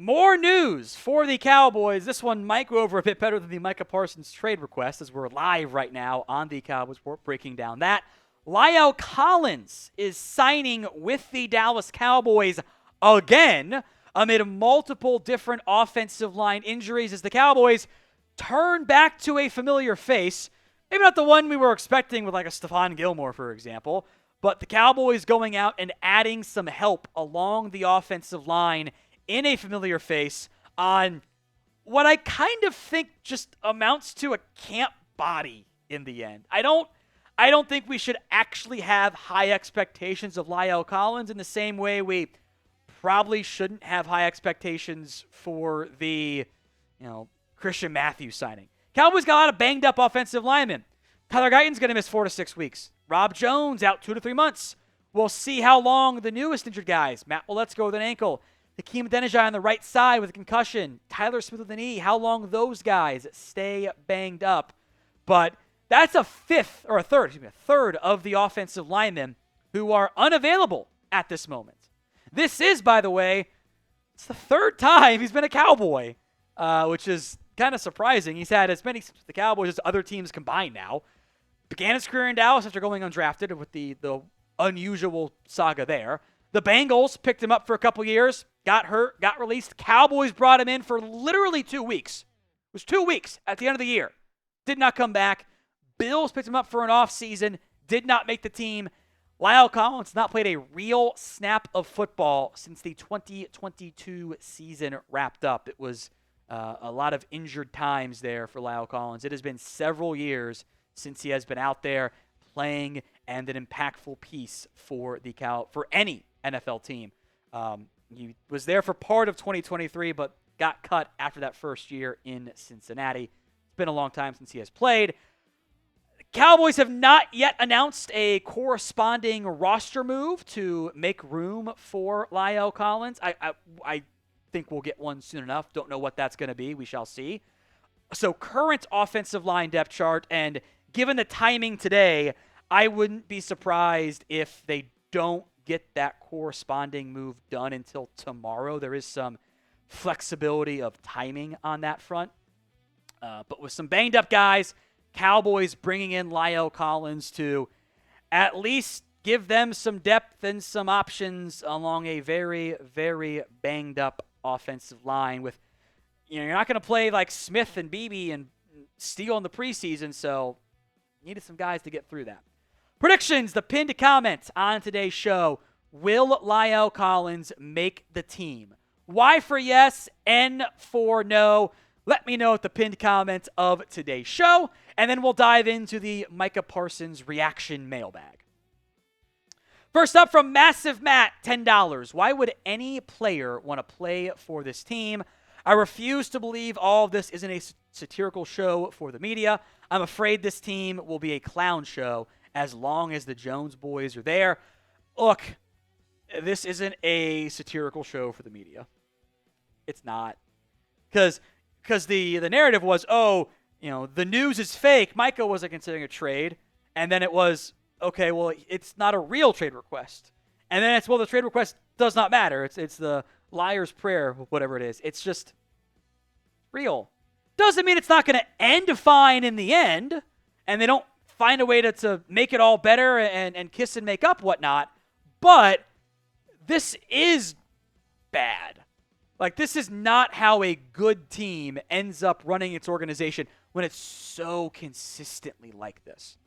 more news for the Cowboys. This one might go over a bit better than the Micah Parsons trade request, as we're live right now on the Cowboys Report breaking down that. Lael Collins is signing with the Dallas Cowboys again amid multiple different offensive line injuries as the Cowboys turn back to a familiar face. Maybe not the one we were expecting with like a Stephon Gilmore, for example, but the Cowboys going out and adding some help along the offensive line in a familiar face on what I kind of think just amounts to a camp body in the end. I don't think we should actually have high expectations of Lael Collins in the same way we probably shouldn't have high expectations for the, Christian Matthews signing. Cowboys got a lot of banged up offensive linemen. Tyler Guyton's going to miss 4 to 6 weeks. Rob Jones out 2 to 3 months. We'll see how long the newest injured guys. Matt Waletzko with an ankle. Hakeem Adeniji on the right side with a concussion. Tyler Smith with a knee. How long those guys stay banged up. But that's a third of the offensive linemen who are unavailable at this moment. This is, by the way, it's the third time he's been a Cowboy, which is kind of surprising. He's had as many the Cowboys as other teams combined now. Began his career in Dallas after going undrafted with the unusual saga there. The Bengals picked him up for a couple years, got hurt, got released. Cowboys brought him in for literally 2 weeks. It was 2 weeks at the end of the year. Did not come back. Bills picked him up for an offseason, did not make the team. Lael Collins not played a real snap of football since the 2022 season wrapped up. It was a lot of injured times there for Lael Collins. It has been several years since he has been out there playing and an impactful piece for any NFL team. He was there for part of 2023, but got cut after that first year in Cincinnati. It's been a long time since he has played. Cowboys have not yet announced a corresponding roster move to make room for Lael Collins. I think we'll get one soon enough. Don't know what that's going to be. We shall see. So current offensive line depth chart, and given the timing today, I wouldn't be surprised if they don't get that corresponding move done until tomorrow. There is some flexibility of timing on that front. But with some banged up guys, Cowboys bringing in Lael Collins to at least give them some depth and some options along a very, very banged up offensive line. With you're not going to play like Smith and Beebe and Steele in the preseason, so needed some guys to get through that. Predictions, the pinned comment on today's show. Will Lael Collins make the team? Y for yes, N for no. Let me know at the pinned comment of today's show, and then we'll dive into the Micah Parsons reaction mailbag. First up from Massive Matt, $10. Why would any player want to play for this team? I refuse to believe all of this isn't a satirical show for the media. I'm afraid this team will be a clown show as long as the Jones boys are there. Look, this isn't a satirical show for the media. It's not. Because the narrative was, the news is fake. Micah wasn't considering a trade. And then it was, okay, well, it's not a real trade request. And then it's, well, the trade request does not matter. It's the liar's prayer, whatever it is. It's just real. Doesn't mean it's not going to end fine in the end. And they don't find a way to make it all better and kiss and make up, whatnot. But this is bad. Like, this is not how a good team ends up running its organization when it's so consistently like this.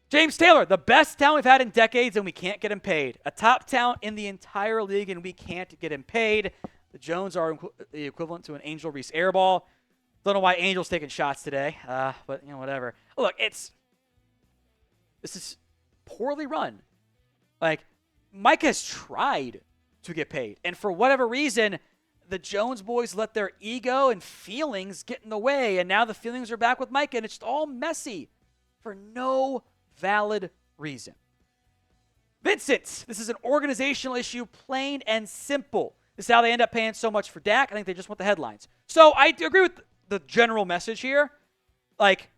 James Taylor, the best talent we've had in decades, and we can't get him paid. A top talent in the entire league, and we can't get him paid. The Jones are the equivalent to an Angel Reese airball. Don't know why Angel's taking shots today, but whatever. Look, this is poorly run. Like, Mike has tried to get paid. And for whatever reason, the Jones boys let their ego and feelings get in the way, and now the feelings are back with Micah, and it's all messy for no valid reason. Vincent, this is an organizational issue, plain and simple. This is how they end up paying so much for Dak. I think they just want the headlines. So I agree with the general message here. Like,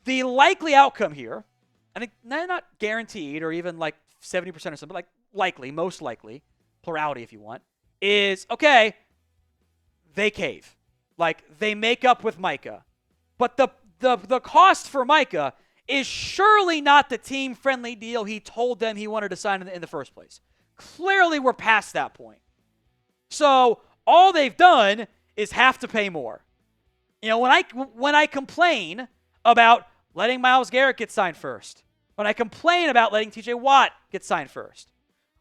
the likely outcome here, I think not guaranteed or even like 70% or something, but like likely, most likely, plurality if you want, is, okay, they cave. Like, they make up with Micah. But the cost for Micah is surely not the team-friendly deal he told them he wanted to sign in the first place. Clearly, we're past that point. So all they've done is have to pay more. You know, when I complain about letting Myles Garrett get signed first, when I complain about letting T.J. Watt get signed first,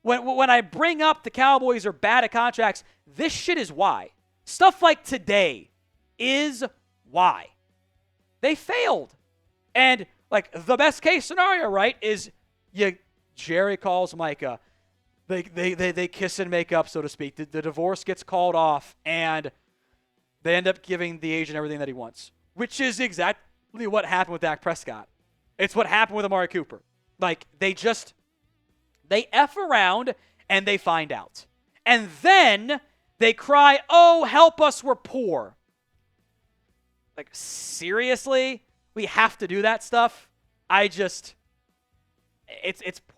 when I bring up the Cowboys are bad at contracts, this shit is why. Stuff like today is why. They failed. And, like, the best case scenario, right, is Jerry calls Micah. They kiss and make up, so to speak. The divorce gets called off, and they end up giving the agent everything that he wants, which is exactly what happened with Dak Prescott. It's what happened with Amari Cooper. Like, they F around, and they find out. And then they cry, oh, help us, we're poor. Like, seriously? We have to do that stuff? It's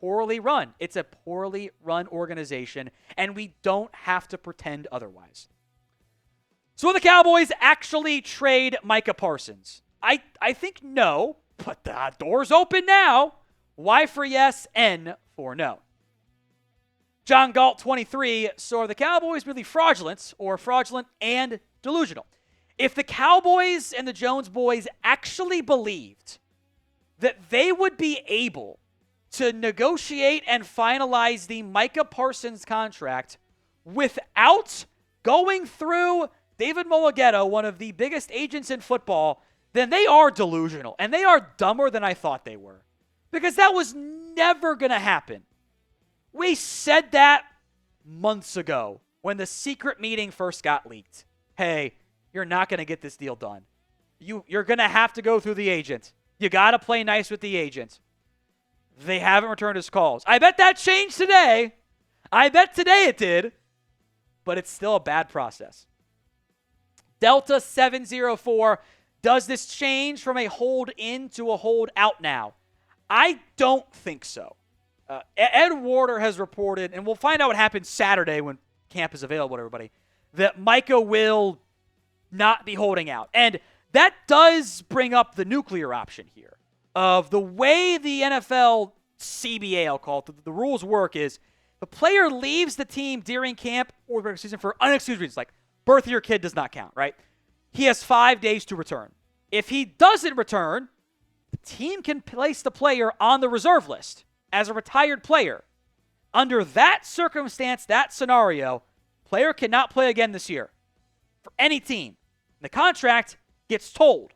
poorly run. It's a poorly run organization, and we don't have to pretend otherwise. So will the Cowboys actually trade Micah Parsons? I think no, but the door's open now. Y for yes, N for no. John Galt, 23, so are the Cowboys really fraudulent or fraudulent and delusional? If the Cowboys and the Jones boys actually believed that they would be able to negotiate and finalize the Micah Parsons contract without going through David Mullighetto, one of the biggest agents in football, then they are delusional, and they are dumber than I thought they were. Because that was never going to happen. We said that months ago when the secret meeting first got leaked. Hey, you're not going to get this deal done. You're going to have to go through the agent. You got to play nice with the agent. They haven't returned his calls. I bet that changed today. I bet today it did. But it's still a bad process. Delta 704, does this change from a hold in to a hold out now? I don't think so. Ed Warder has reported, and we'll find out what happens Saturday when camp is available to everybody, that Micah will not be holding out. And that does bring up the nuclear option here of the way the NFL CBA, I'll call it, the rules work is the player leaves the team during camp or the season for unexcused reasons, like birth of your kid does not count, right? He has 5 days to return. If he doesn't return, the team can place the player on the reserve list as a retired player. Under that circumstance, that scenario, player cannot play again this year for any team. The contract gets told.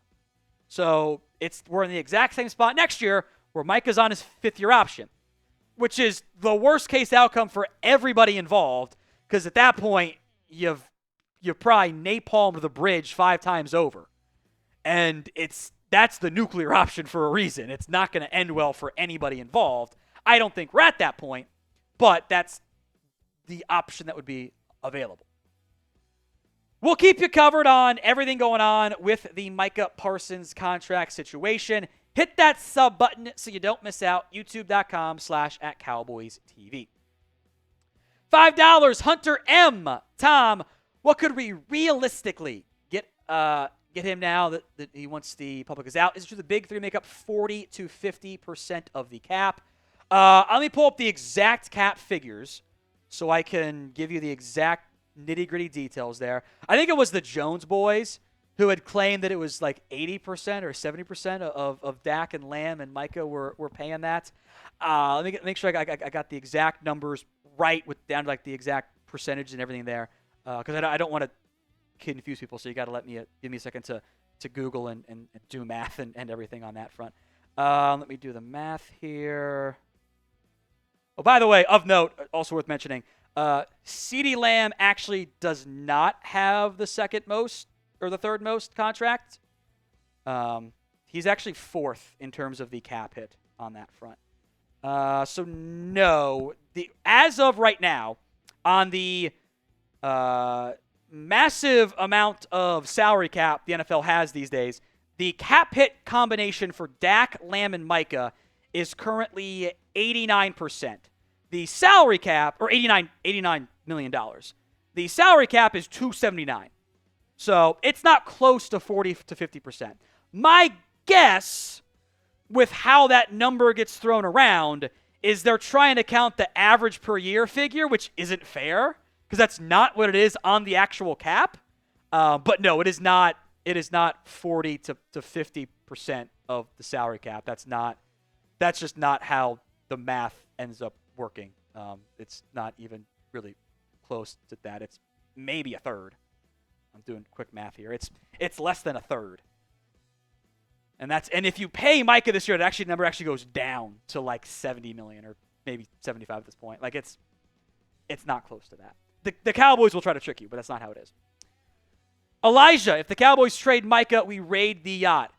So we're in the exact same spot next year where Micah's on his 5th-year option, which is the worst-case outcome for everybody involved because at that point, you've probably napalmed the bridge 5 times over. And that's the nuclear option for a reason. It's not going to end well for anybody involved. I don't think we're at that point, but that's the option that would be available. We'll keep you covered on everything going on with the Micah Parsons contract situation. Hit that sub button so you don't miss out. YouTube.com/@CowboysTV. $5, Hunter M. Tom, what could we realistically get him now that he wants the public is out? Is it true the big three make up 40 to 50% of the cap? Let me pull up the exact cap figures so I can give you the exact nitty-gritty details there. I think it was the Jones boys who had claimed that it was like 80% or 70% of Dak and Lamb and Micah were paying that. Let me make sure I got the exact numbers right with down to like the exact percentage and everything there because I don't want to confuse people, so you got to give me a second to Google and do math and everything on that front. Let me do the math here. Oh, by the way, of note, also worth mentioning, CeeDee Lamb actually does not have the second most or the third most contract. He's actually 4th in terms of the cap hit on that front. So no, as of right now, on the massive amount of salary cap the NFL has these days, the cap hit combination for Dak, Lamb, and Micah is currently 89%. The salary cap, or $89 million. The salary cap is $279. So it's not close to 40 to 50%. My guess with how that number gets thrown around is they're trying to count the average per year figure, which isn't fair because that's not what it is on the actual cap. But no, it is not. It is not 40 to 50% of the salary cap. That's just not how the math ends up working. It's not even really close to that. It's maybe a third. I'm doing quick math here. It's less than a third. And if you pay Micah this year, the number actually goes down to like 70 million or maybe 75 at this point. Like it's not close to that. The Cowboys will try to trick you, but that's not how it is. Elijah, if the Cowboys trade Micah, we raid the yacht.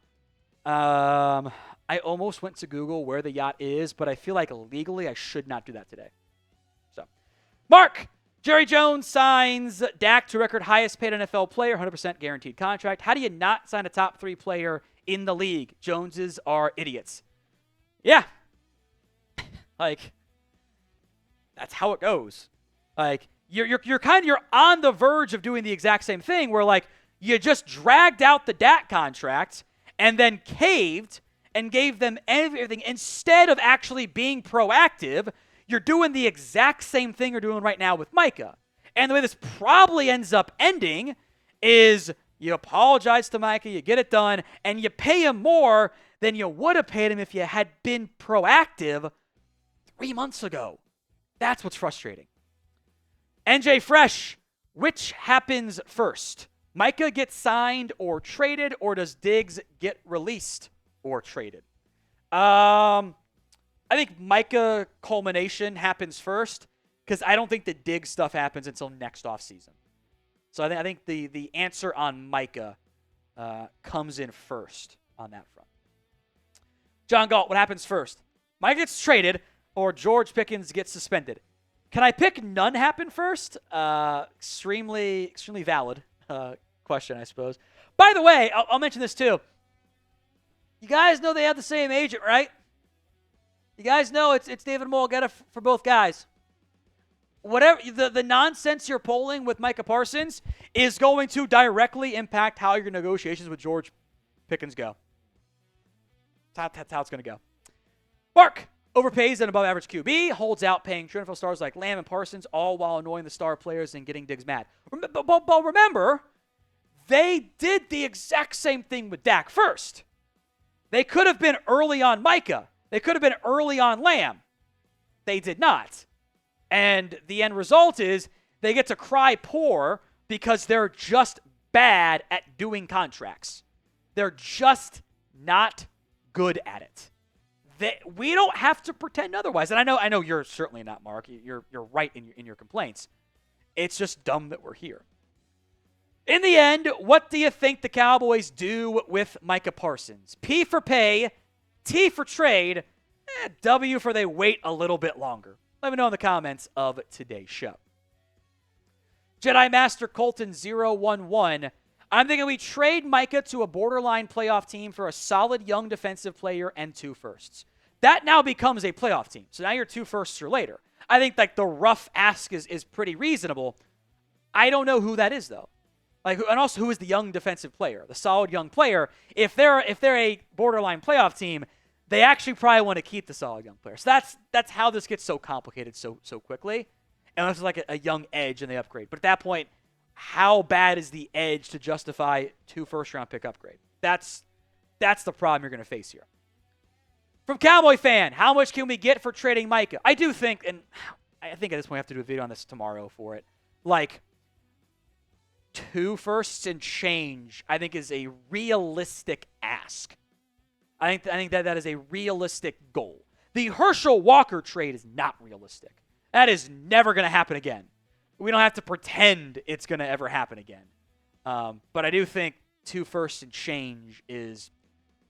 I almost went to Google where the yacht is, but I feel like legally I should not do that today. So, Mark, Jerry Jones signs Dak to record highest paid NFL player, 100% guaranteed contract. How do you not sign a top 3 player in the league? Joneses are idiots. Yeah. Like, that's how it goes. Like, you're on the verge of doing the exact same thing where, like, you just dragged out the Dak contract and then caved and gave them everything instead of actually being proactive. You're doing the exact same thing you're doing right now with Micah. And the way this probably ends up ending is you apologize to Micah, you get it done, and you pay him more than you would have paid him if you had been proactive 3 months ago. That's what's frustrating. NJ Fresh, which happens first? Micah gets signed or traded, or does Diggs get released or traded? I think Micah culmination happens first because I don't think the Diggs stuff happens until next offseason. So I think the answer on Micah comes in first on that front. John Galt, what happens first? Micah gets traded or George Pickens gets suspended. Can I pick none happen first? Extremely valid question, I suppose. By the way, I'll mention this too. You guys know they have the same agent, right? You guys know it's David Mulgeta for both guys. Whatever the nonsense you're pulling with Micah Parsons is going to directly impact how your negotiations with George Pickens go. That's how it's going to go. Mark overpays an above-average QB, holds out paying true NFL stars like Lamb and Parsons, all while annoying the star players and getting Diggs mad. But remember, they did the exact same thing with Dak first. They could have been early on Micah. They could have been early on Lamb. They did not. And the end result is they get to cry poor because they're just bad at doing contracts. They're just not good at it. We don't have to pretend otherwise. And I know you're certainly not, Mark. You're right in your complaints. It's just dumb that we're here. In the end, what do you think the Cowboys do with Micah Parsons? P for pay, T for trade, W for they wait a little bit longer. Let me know in the comments of today's show. Jedi Master Colton 011. I'm thinking we trade Micah to a borderline playoff team for a solid young defensive player and 2 firsts. That now becomes a playoff team. So now you're 2 firsts or later. I think like the rough ask is pretty reasonable. I don't know who that is though. And also who is the young defensive player, the solid young player. If they're a borderline playoff team, they actually probably want to keep the solid young player. So that's how this gets so complicated so quickly. Unless it's like a young edge and they upgrade. But at that point, how bad is the edge to justify 2 first-round pick upgrade? That's the problem you're going to face here. From Cowboy fan, how much can we get for trading Micah? I do think, and I think at this point I have to do a video on this tomorrow for it, like 2 firsts and change, I think is a realistic ask. I think that is a realistic goal. The Herschel Walker trade is not realistic. That is never going to happen again. We don't have to pretend it's going to ever happen again. But I do think 2 firsts and change is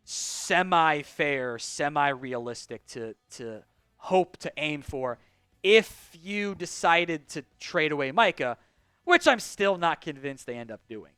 semi-fair, semi-realistic to hope to aim for if you decided to trade away Micah, which I'm still not convinced they end up doing.